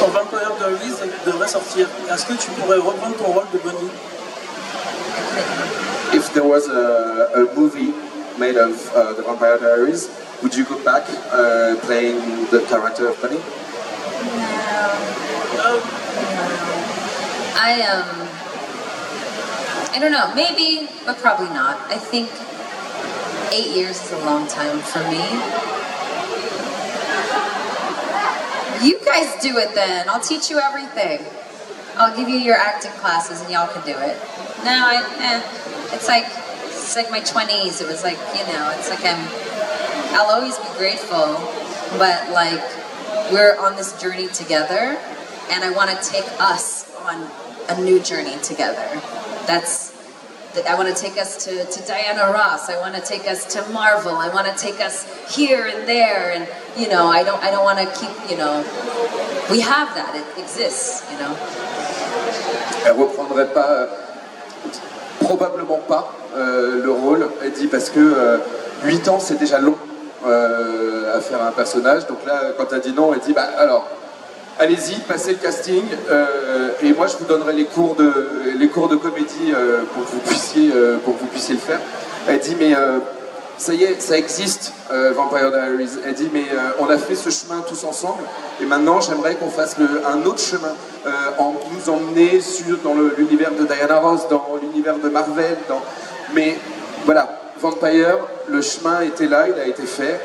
sur Vampire Diaries devrait sortir. Est-ce que tu pourrais reprendre ton rôle de Bonnie? If there was a movie made of the Vampire Diaries, would you go back playing the character of Bonnie? No. I don't know, maybe, but probably not. I think 8 years is a long time for me. You guys do it then. I'll teach you everything. I'll give you your acting classes and y'all can do it. No, it's like my 20s. It was like, you know, it's like I'll always be grateful, but like we're on this journey together and I want to take us on a new journey together. I want to take us to Diana Ross. I want to take us to Marvel. I want to take us here and there. And you know, I don't want to keep. You know, we have that. It exists. You know. Elle reprendrait pas, probablement pas le rôle. Elle dit parce que 8 ans c'est déjà long à faire un personnage. Donc là, quand elle dit non, elle dit bah alors. Allez-y, passez le casting et moi je vous donnerai les cours de comédie pour que vous puissiez le faire. Elle dit mais ça y est, ça existe Vampire Diaries. Elle dit mais on a fait ce chemin tous ensemble et maintenant j'aimerais qu'on fasse un autre chemin, nous emmener dans l'univers de Diana Ross, dans l'univers de Marvel. Mais voilà, Vampire, le chemin était là, il a été fait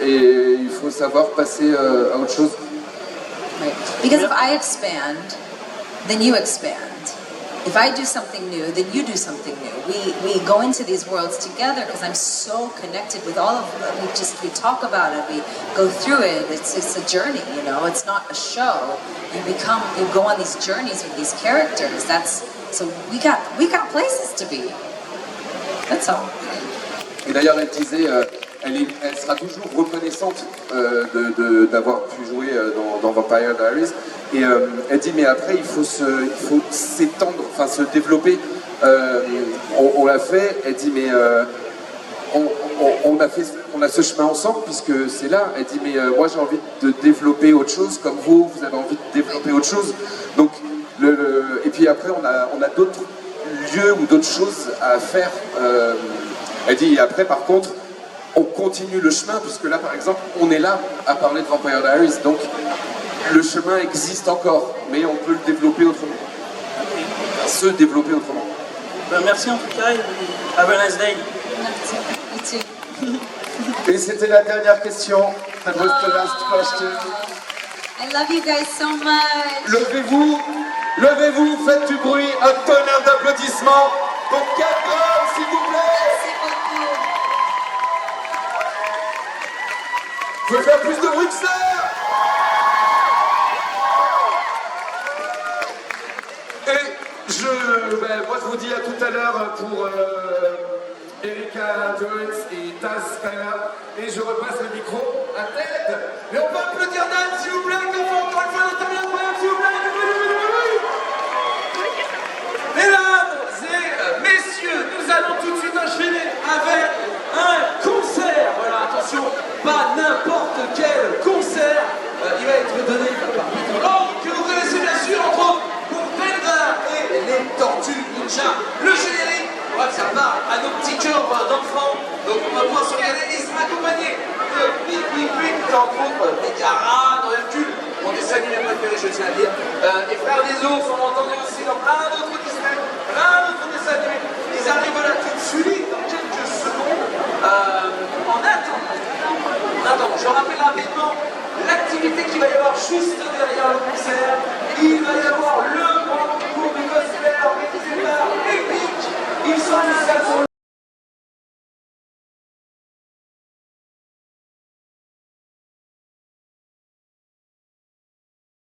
et il faut savoir passer à autre chose. Right. Because if I expand, then you expand. If I do something new, then you do something new. We go into these worlds together because I'm so connected with all of them. We talk about it, we go through it. It's a journey, you know. It's not a show. You go on these journeys with these characters. So we got places to be. That's all. Et d'ailleurs, elle disait, elle sera toujours reconnaissante d'avoir pu jouer dans Vampire Diaries. Et elle dit, mais après, il faut s'étendre, enfin se développer. On l'a fait. Elle dit, mais on a ce chemin ensemble puisque c'est là. Elle dit, mais moi j'ai envie de développer autre chose, comme vous avez envie de développer autre chose. Donc, et puis après, on a d'autres lieux ou d'autres choses à faire. Elle dit, et après, par contre, on continue le chemin, puisque là, par exemple, on est là à parler de Vampire Diaries, donc le chemin existe encore, mais on peut le développer autrement. Se développer autrement. Ben, merci en tout cas, et have a nice day. Merci. Me too. Et c'était la dernière question. That was the last question. I love you guys so much. Levez-vous, faites du bruit, un tonnerre d'applaudissements pour Catgirl, s'il vous plaît. Merci beaucoup. Vous pouvez faire plus de bruit que ça. Et moi je vous dis à tout à l'heure pour Erika Jones et Taz Kaya. Et je repasse le micro à Ted. Mais on peut applaudir Dan, s'il vous plaît, qu'on fait encore une fois un temps incroyable, s'il vous plaît. Mesdames et messieurs, nous allons tout de suite enchaîner avec un concert. Voilà, attention, pas n'importe quel concert. Il va être donné par Peter Long, que vous connaissez bien sûr, entre autres, pour Bender et les Tortues Ninja. Le générique, voilà, ça part à nos petits cœurs d'enfants. Donc on va pouvoir se regarder. Ils sont accompagnés de Big Big Big, entre autres, Megara, dans Hercule, mon dessin animé préféré, je tiens à dire. Les Frères des Ours, on l'a entendu aussi dans plein d'autres Disney, plein d'autres dessins animés. Ils arrivent là tout de suite, dans quelques secondes. En attendant, je rappelle rapidement l'activité qu'il va y avoir juste derrière.